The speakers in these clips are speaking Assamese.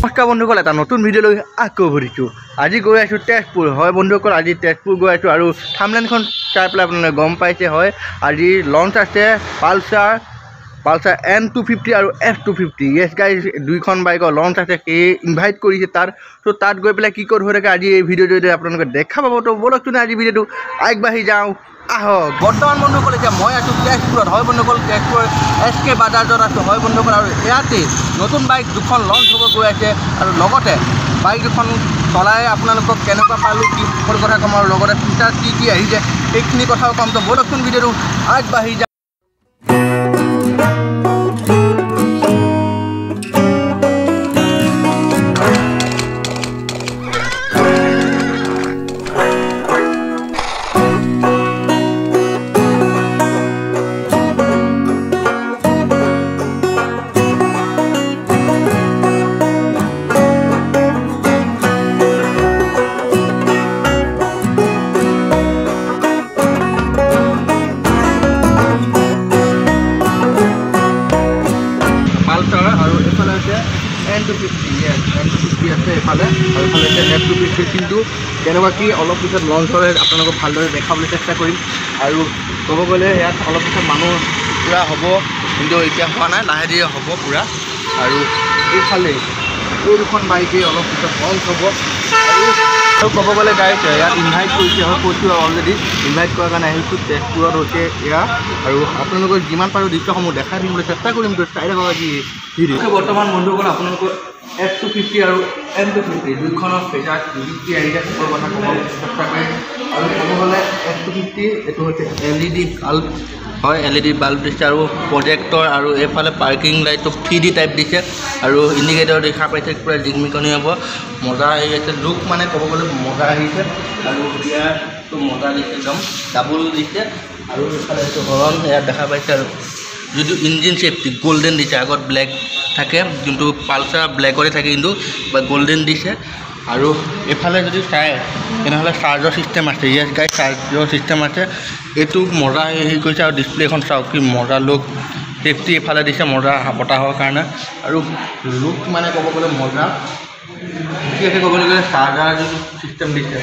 নমস্কাৰ বন্ধুসকল, এটা নতুন ভিডিঅ' লৈ আকৌ ভৰিছোঁ। আজি গৈ আছোঁ তেজপুৰ। হয় বন্ধুসকল, আজি তেজপুৰ গৈ আছোঁ আৰু থাম্বনেইলখন চাই পেলাই আপোনালোকে গম পাইছে। হয়, আজি লঞ্চ আছে পালচাৰ N250 আৰু F250। য়েছ গাইজ, দুইখন বাইকৰ লঞ্চ আছে, সেই ইনভাইট কৰিছে তাত। ত' তাত গৈ পেলাই কি ক'ত হৈ থাকে আজি এই ভিডিঅ'টোতে আপোনালোকে দেখা পাব। তো ব'লকচোন আজি ভিডিঅ'টো আগবাঢ়ি যাওঁ, আহক। বৰ্তমান বন্ধুসকল এতিয়া মই আছোঁ তেজপুৰত। হয় বন্ধুসকল, তেজপুৰ SK বাজাজত আছোঁ। হয় বন্ধুসকল, আৰু ইয়াতে নতুন বাইক দুখন লঞ্চ হ'ব গৈ আছে আৰু লগতে বাইক দুখন চলাই আপোনালোকক কেনেকুৱা পালোঁ, কি সকলো কথা ক'ম আৰু লগতে ফিচাৰ কি আহিছে সেইখিনি কথাও ক'ম। তো ব'লকচোন ভিডিঅ'টো আগবাঢ়ি যাওঁ। আৰু এইফালে হৈছে N250 N250 আছে এইফালে, আৰু এইফালে হৈছে F250। কিন্তু কেনেকুৱা কি অলপ পিছত লঞ্চ হ'লে আপোনালোকক ভালদৰে দেখাবলৈ চেষ্টা কৰিম। আৰু ক'ব গ'লে ইয়াত অলপ পিছত মানুহ পূৰা হ'ব, কিন্তু এতিয়া হোৱা নাই, লাহে ধীৰে হ'ব পূৰা। আৰু এইফালে এই দুখন বাইকেই অলপ পিছত লঞ্চ হ'ব। আৰু ক'ব গ'লে গাইজ ইয়াত ইনভাইট কৰিছে, হয় কৈছোঁ অলৰেডি ইনভাইট কৰাৰ কাৰণে আহিছোঁ। তেজপুৰত হৈছে এয়া, আৰু আপোনালোকক যিমান পাৰোঁ দৃশ্যসমূহ দেখাই দিবলৈ চেষ্টা কৰিম। তো চাই থাকক আজি ভিডিঅ'। বৰ্তমান বন্ধুসকল আপোনালোকৰ F250 আৰু N250 দুইখনৰ ফিচাৰ কি আহিছে সকলো কথা ক'ব চেষ্টা কৰিম। আৰু ক'ব গ'লে F250 এইটো হৈছে LED বাল্ব। হয়, LED বাল্ব দিছে আৰু প্ৰজেক্টৰ, আৰু এইফালে পাৰ্কিং লাইটটো 3D টাইপ দিছে, আৰু ইণ্ডিকেটৰ দেখা পাইছে পূৰা জিকমিকনি হ'ব, মজা আহি আছে। লুক মানে ক'ব গ'লে মজা আহিছে, আৰু ইয়াতো মজা দিছে, একদম ডাবল দিছে। আৰু এইফালে এইটো হৰণ ইয়াত দেখা পাইছে, আৰু যিটো ইঞ্জিন চেফটি গল্ডেন দিছে। আগত ব্লেক থাকে, যোনটো পালচাৰ ব্লেকৰে থাকে, কিন্তু গল্ডেন দিছে। আৰু এইফালে যদি চাই তেনেহ'লে চাৰ্জৰ ছিষ্টেম আছে। য়েছ গাইজ, চাৰ্জৰ ছিষ্টেম আছে। এইটো মজা হেৰি কৰিছে, আৰু ডিছপ্লেখন চাওক কি মজা লুক, চেফটি এইফালে দিছে মজা বতাহৰ কাৰণে। আৰু লুক মানে ক'ব গ'লে মজা বিশেষকৈ ক'বলৈ গ'লে চাৰ্জাৰ যিটো ছিষ্টেম দিছে,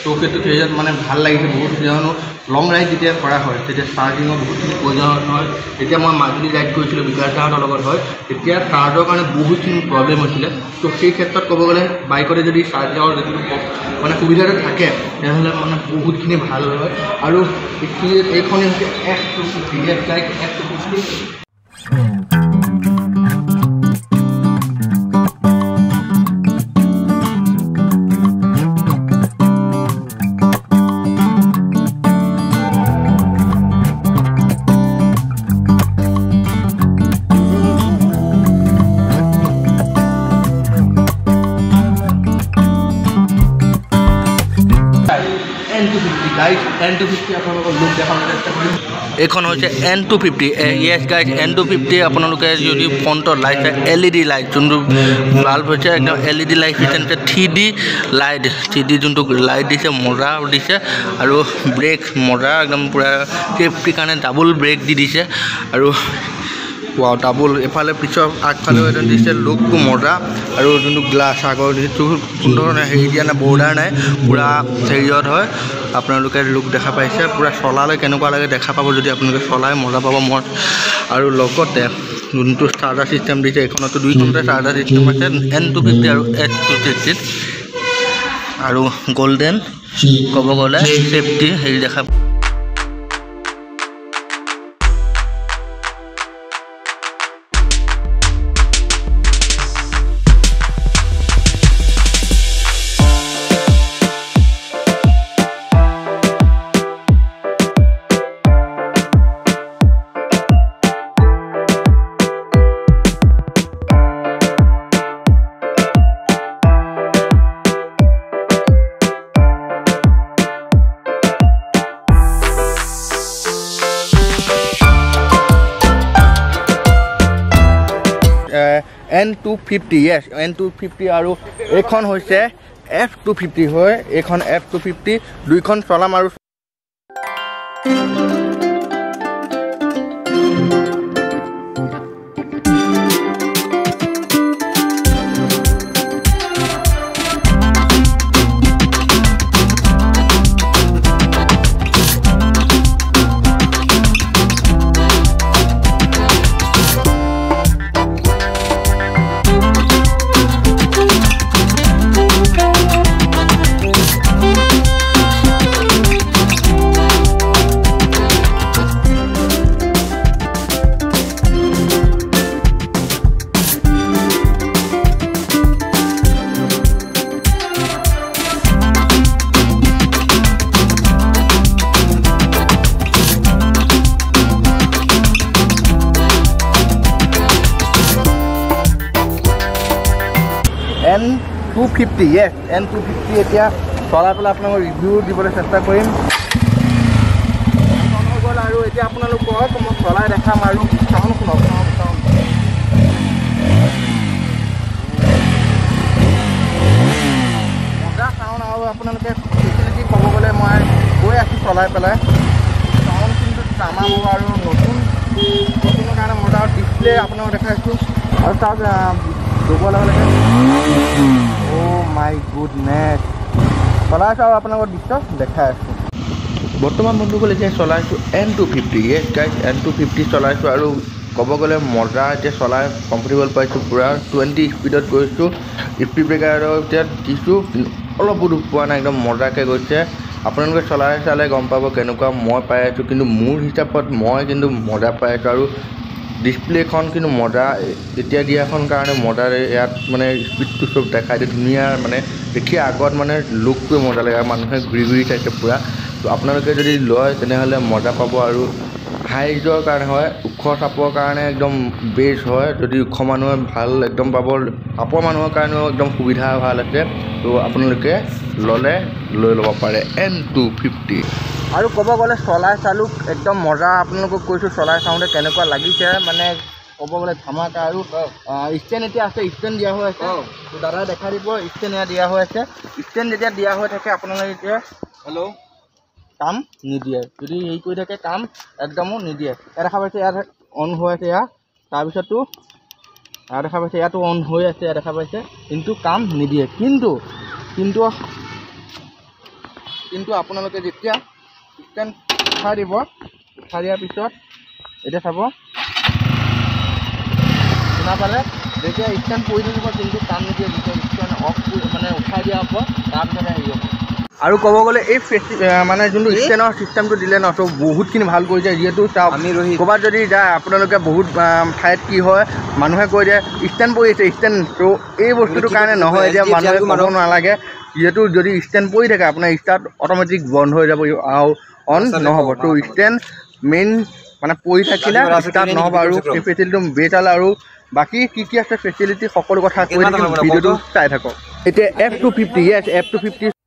ত' সেইটো হেৰিয়াত মানে ভাল লাগিছে বহুত। কিয়নো লং ৰাইড যেতিয়া কৰা হয় তেতিয়া চাৰ্জিঙৰ বহুতখিনি প্ৰয়োজন হয়। যেতিয়া মই মাজুলী ৰাইড কৰিছিলোঁ বিকাশ দাহঁতৰ লগত, হয় তেতিয়া চাৰ্জৰ কাৰণে বহুতখিনি প্ৰব্লেম হৈছিলে। ত' সেই ক্ষেত্ৰত ক'ব গ'লে বাইকতে যদি চাৰ্জাৰ যিটো মানে সুবিধাটো থাকে তেনেহ'লে মানে বহুতখিনি ভাল হয়। আৰু এইখনেই হৈছে F250 বাইক F250। N250 আপোনালোকৰ লুক দেখাবলৈ চেষ্টা কৰিম। এইখন হৈছে N250। য়েছ গাইজ, N250 আপোনালোকে যদি ফ্ৰণ্টৰ লাইট চাই LED লাইট, যোনটো বাল্ব হৈছে একদম LED লাইট দিছে, 3D লাইট, 3D যোনটো লাইট দিছে মজা দিছে। আৰু ব্ৰেক মজা একদম পূৰা চেফটিৰ কাৰণে ডাবল ব্ৰেক দি দিছে, আৰু ডাবল এইফালে পিছৰ আগফালেও এজন দিছে, লুকটো মজা। আৰু যোনটো গ্লাছ আগৰ যিটো সুন্দৰ হেৰি দিয়া নাই, বৰ্ডাৰ নাই, পূৰা হেৰিয়ত হয়। আপোনালোকে লুক দেখা পাইছে, পূৰা চলালে কেনেকুৱা লাগে দেখা পাব যদি আপোনালোকে চলাই মজা পাব মন। আৰু লগতে যোনটো চাৰ্জাৰ ছিষ্টেম দিছে, এইখনতো দুইখনতে চাৰ্জাৰ ছিষ্টেম আছে, N250 আৰু S250। আৰু গল্ডেন ক'ব গ'লে চেফটি হেৰি দেখা N250। য়েছ, N250 আৰু এইখন হৈছে F250। হয়, এইখন F250 দুইখন চলাম আৰু N250 yes N250 এতিয়া চলাই পেলাই আপোনালোকৰ ৰিভিউ দিবলৈ চেষ্টা কৰিম গ'ল আৰু এতিয়া আপোনালোকক মই চলাই দেখাম আৰু চাউণ্ড শুনক মজা চাউণ্ড আৰু আপোনালোকে ফেচিলিটি ক'ব গ'লে মই গৈ আছোঁ চলাই পেলাই চাউণ্ড কিন্তু তামাম আৰু নতুনৰ কাৰণে মজা আৰু ডিছপ্লে আপোনালোকক দেখাইছোঁ আৰু তাত দুব লগে অ' মাই গুডনেছ চলাইছোঁ আৰু আপোনালোকৰ দৃশ্য দেখাই আছোঁ বৰ্তমান বন্ধুসকল এতিয়া চলাইছোঁ N250 য়েছ গাইজ N250 চলাইছোঁ আৰু ক'ব গ'লে মজা এতিয়া চলাই কমফৰ্টেবল পাইছোঁ পূৰা 20 স্পীডত গৈছোঁ স্পীড ব্ৰেকাৰৰ এতিয়া দিছোঁ অলপো দুখ পোৱা নাই একদম মজাকৈ গৈছে আপোনালোকে চলাই চালে গম পাব কেনেকুৱা মই পাই আছোঁ কিন্তু মোৰ হিচাপত মই কিন্তু মজা পাই আছোঁ আৰু ডিছপ্লেখন কিন্তু মজা এতিয়া দিয়াখন কাৰণে মজাৰে ইয়াত মানে স্পীডটো চব দেখাই দিয়ে ধুনীয়া মানে দেখি আগত মানে লুকটোৱে মজা লাগে আৰু মানুহে ঘূৰি ঘূৰি চাইছে পূৰা তো আপোনালোকে যদি লয় তেনেহ'লে মজা পাব আৰু হাইজৰ কাৰণে হয় ওখ চাপৰ কাৰণে একদম বেষ্ট হয় যদি ওখ মানুহে ভাল একদম পাব চাপৰ মানুহৰ কাৰণেও একদম সুবিধা ভাল আছে তো আপোনালোকে ল'লে লৈ ল'ব পাৰে N250 আৰু ক'ব গ'লে চলাই চালোঁ একদম মজা আপোনালোকক কৈছোঁ চলাই চাওঁতে কেনেকুৱা লাগিছে মানে ক'ব গ'লে ধামাকা আৰু ষ্টেণ্ড এতিয়া আছে ষ্টেণ্ড দিয়া হৈ আছে তো দাদাই দেখাই দিব ষ্টেণ্ড এয়া দিয়া হৈ আছে ষ্টেণ্ড যেতিয়া দিয়া হৈ থাকে আপোনালোকে এতিয়া হেল্ল' কাম নিদিয়ে যদি হেৰি কৰি থাকে কাম একদমো নিদিয়ে ইয়াত দেখা পাইছে ইয়াত অন হৈ আছে ইয়াত তাৰপিছতো ইয়াত দেখা পাইছে ইয়াতো অন হৈ আছে ইয়াত দেখা পাইছে কিন্তু কাম নিদিয়ে কিন্তু আপোনালোকে যেতিয়া ষ্টেণ্ড উঠাই দিব উঠাই দিয়াৰ পিছত এতিয়া চাব শুনা পালে যেতিয়া ষ্টেণ্ড পৰি থাকিব কিন্তু কাম নিদিয়ে যেতিয়া ষ্টেণ্ড অফ মানে উঠাই দিয়া হ'ব তাৰপিছতে হেৰি হ'ব আৰু ক'ব গ'লে এই মানে যোনটো ষ্টেণ্ডৰ চিষ্টেমটো দিলে ন তো বহুতখিনি ভাল কৰিছে যিহেতু আমি ক'ৰবাত যদি যায় আপোনালোকে বহুত ঠাইত কি হয় মানুহে কৈ দিয়ে ষ্টেণ্ড পৰি আছে ষ্টেণ্ড তো এই বস্তুটোৰ কাৰণে নহয় এতিয়া মানুহে ক'ব নালাগে যিহেতু যদি ষ্টেণ্ড পৰি থাকে আপোনাৰ ষ্টাৰ্ট অট'মেটিক বন্ধ হৈ যাব আৰু অন নহ'ব তো ষ্টেণ্ড মেইন মানে পৰি থাকিলে ষ্টাৰ্ট নহ'ব আৰু এই ফেচিলিটিটো বেটাল আৰু বাকী কি আছে ফেচিলিটি সকলো কথা কৈ থাকিম ভিডিঅ'টো চাই থাকক এতিয়া F250 য়েছ F250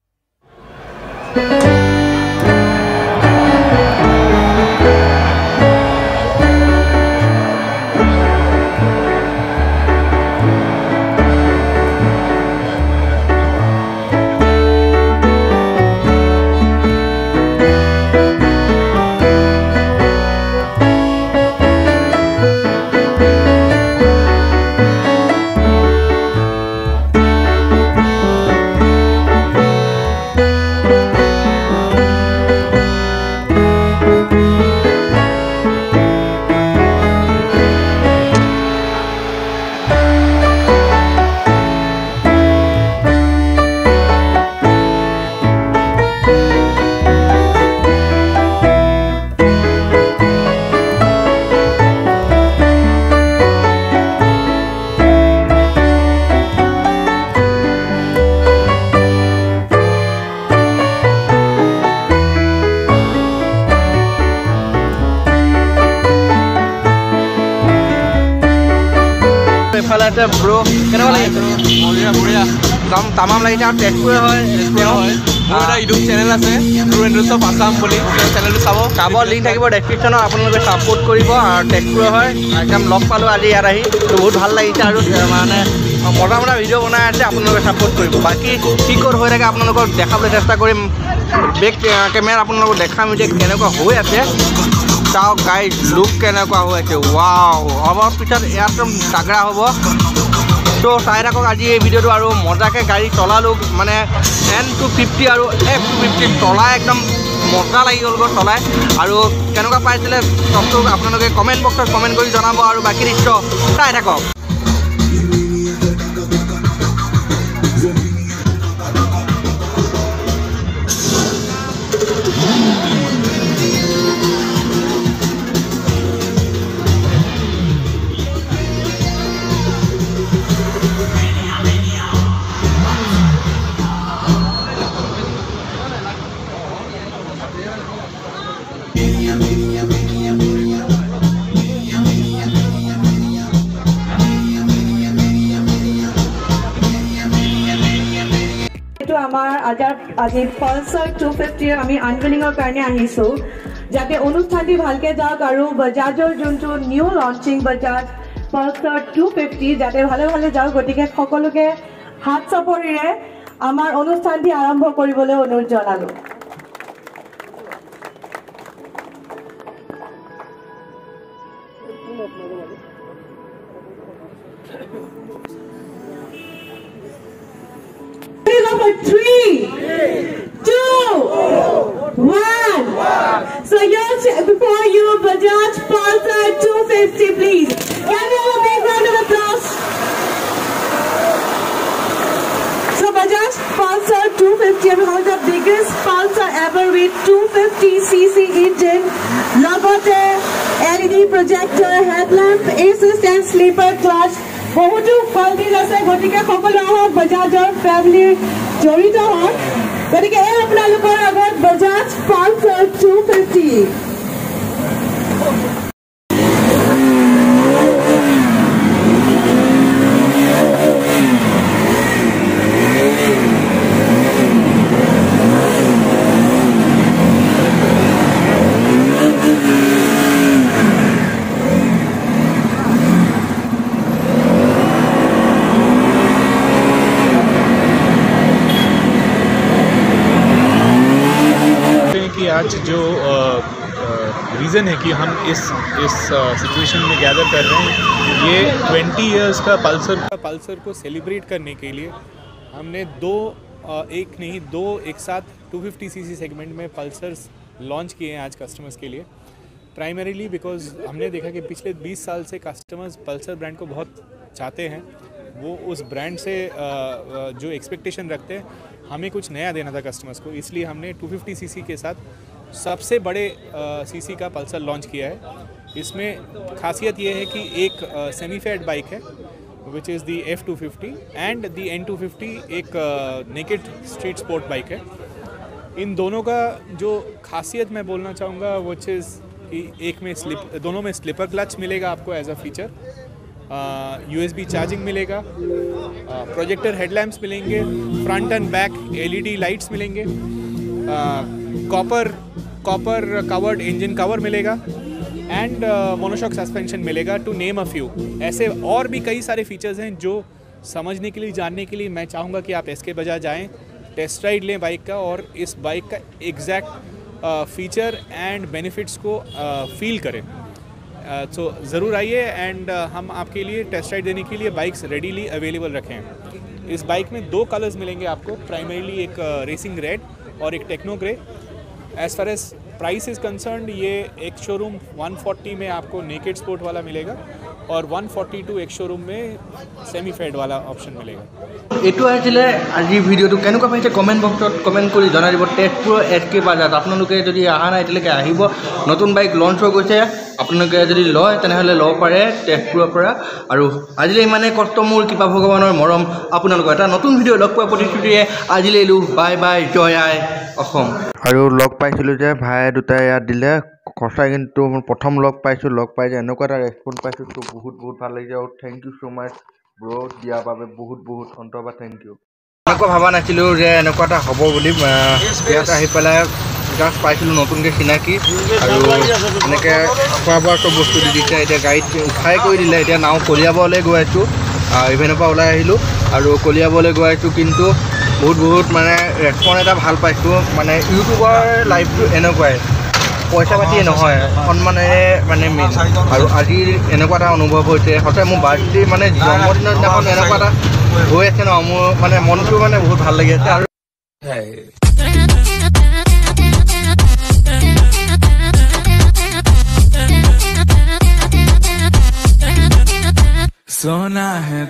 এইফালে আছে ব্ৰ কেনেকুৱা লাগিছে বঢ়িয়া একদম তামাম লাগিছে আৰু তেজপুৰে হয় মোৰ এটা ইউটিউব চেনেল আছে টুৰেণ্ডছ অফ আছাম বুলি চেনেলটো চাব লিংক থাকিব ডেছক্ৰিপশ্যনত আপোনালোকে ছাপোৰ্ট কৰিব আৰু তেজপুৰে হয় একদম লগ পালোঁ আজি ইয়াত আহি বহুত ভাল লাগিছে আৰু মানে মজা ভিডিঅ' বনাই আছে আপোনালোকে ছাপোৰ্ট কৰিব বাকী কি ক'ত হৈ থাকে আপোনালোকক দেখাবলৈ চেষ্টা কৰিম বেক কেমেৰাত আপোনালোকক দেখাম এতিয়া কেনেকুৱা হৈ আছে চাওক গাইজ লুক কেনেকুৱা হৈ আছে ৱাও অলপ পিছত একদম তাগৰা হ'ব তো চাই থাকক আজি এই ভিডিঅ'টো আৰু মজাকৈ গাড়ী চলালোঁ মানে N250 আৰু F250 চলাই একদম মজা লাগি গ'লগৈ চলাই আৰু কেনেকুৱা পাইছিলে চবটো আপোনালোকে কমেণ্ট বক্সত কমেণ্ট কৰি জনাব আৰু বাকী দৃশ্য চাই থাকক যিহেতু আমাৰ আজি পালচাৰ 250 আমি আনভিলিঙৰ কাৰণে আহিছোঁ যাতে অনুষ্ঠানটি ভালকে যাওক আৰু বাজাজৰ যোনটো নিউ লঞ্চিং বাজাজ পালচাৰ 250 যাতে ভালে ভালে যাওক গতিকে সকলোকে হাত চাপৰিৰে আমাৰ অনুষ্ঠানটি আৰম্ভ কৰিবলৈ অনুৰোধ জনালোঁ Number 3, 2, 1. So here's before you Bajaj Pulsar 250, please. Can we have a big round of applause? So Bajaj Pulsar 250 is one of the biggest Pulsar ever with 250cc engine, logote, LED projector, headlamp, assist and sleeper clutch. বহুতো কোৱালিটি আছে গতিকে সকলো আহক বাজাজৰ ফ্যামিলি জড়িত হওক গতিকে এই আপোনালোকৰ আগত বাজাজ পালচাৰ 250 आज जो रीज़न है कि हम इस सिचुएशन में गैदर कर रहे हैं ये 20 इयर्स का पल्सर को सेलिब्रेट करने के लिए हमने दो एक साथ 250cc सेगमेंट में पल्सर्स लॉन्च किए हैं आज कस्टमर्स के लिए प्राइमरीली बिकॉज हमने देखा कि पिछले 20 साल से कस्टमर्स पल्सर ब्रांड को बहुत चाहते हैं वो उस ब्रांड से जो एक्सपेक्टेशन रखते हैं हमें कुछ नया देना था कस्टमर्स को इसलिए हमने 250cc के साथ सबसे बड़े सीसी का पल्सर लॉन्च किया है इसमें खासियत ये है कि एक सेमी फैट बाइक है which is the F250 and the N250 एक नेकेड स्ट्रीट स्पोर्ट बाइक है इन दोनों का जो खासियत मैं बोलना चाहूँगा वो चीज़ कि एक में दोनों में स्लिपर क्लच मिलेगा आपको as a feature USB charging मिलेगा प्रोजेक्टर हेडलैम्प्स मिलेंगे front and back LED lights मिलेंगे कॉपर कवर्ड इंजन कवर मिलेगा एंड मोनोशॉक सस्पेंशन मिलेगा टू नेम अ फ्यू ऐसे और भी कई सारे फीचर्स हैं जो समझने के लिए जानने के लिए मैं चाहूँगा कि आप SK बजाज आएँ टेस्ट राइड लें बाइक का और इस बाइक का एग्जैक्ट फीचर एंड बेनिफिट्स को फील करें तो ज़रूर आइए एंड हम आपके लिए टेस्ट राइड देने के लिए बाइक्स रेडीली अवेलेबल रखे हैं इस बाइक में 2 कलर्स मिलेंगे आपको प्राइमरीली एक रेसिंग रेड और एक techno grey as far as price is concerned ये एक शोरूम 140 में आपको नेकेड स्पोर्ट वाला मिलेगा और 142 एक शोरूम में सेमी फेड वाला ऑप्शन मिलेगा এইটো আছিল আজি ভিডিওটো কেনেকুৱা পাইছে কমেন্ট বক্সত কমেন্ট কৰি জনাই দিব তেজপুৰ SK বাজাজ আপোনালোকে যদি আহা নাই এতিয়ালৈকে আহিব নতুন বাইক লঞ্চ হৈ গৈছে আপোনালোকে যদি লয় তেনেহ'লে ল'ব পাৰে তেজপুৰৰ পৰা আৰু আজিলৈ ইমানে কষ্ট মোৰ কৃপা ভগৱানৰ মৰম আপোনালোকৰ এটা নতুন ভিডিও লগ পোৱা প্ৰতিশ্ৰুতিৰে আজিলৈ এলো বাই বাই জয় আই অসম আৰু লগ পাইছিলোঁ যে ভাই দুটাই ইয়াত দিলে সঁচাই কিন্তু মই প্ৰথম লগ পাইছোঁ লগ পাই যে এনেকুৱা এটা ৰেছপন্স পাইছোঁ তো বহুত ভাল লাগিছে আৰু থেংক ইউ ছ' মাছ ব্ৰ দিয়াৰ বাবে বহুত অন্তৰপৰা থেংক ইউ এনেকুৱা ভবা নাছিলোঁ যে এনেকুৱা এটা হ'ব বুলি ইয়াত আহি পেলাই জাষ্ট পাইছিলোঁ নতুনকৈ চিনাকি আৰু এনেকৈ খোৱা বোৱা চব বস্তু দি দিছে এতিয়া গাড়ীত উঠাই কৰি দিলে এতিয়া নাও কলিয়াবৰলৈ গৈ আছোঁ ইভেনৰ পৰা ওলাই আহিলোঁ আৰু কলিয়াবৰলৈ গৈ আছোঁ কিন্তু বহুত মানে ৰেছপন্স এটা ভাল পাইছোঁ মানে ইউটিউবৰ লাইফটো এনেকুৱাই পইচা পাতিয়ে নহয় সন্মানেৰে মানে মেইন আৰু আজিৰ এনেকুৱা এটা অনুভৱ হৈছে সঁচাই মোৰ বাৰ্থডে মানে জন্মদিনৰ দিনাখন এনেকুৱা এটা হৈ আছে ন মোৰ মানে মনটো মানে বহুত ভাল লাগি আছে আৰু सोना है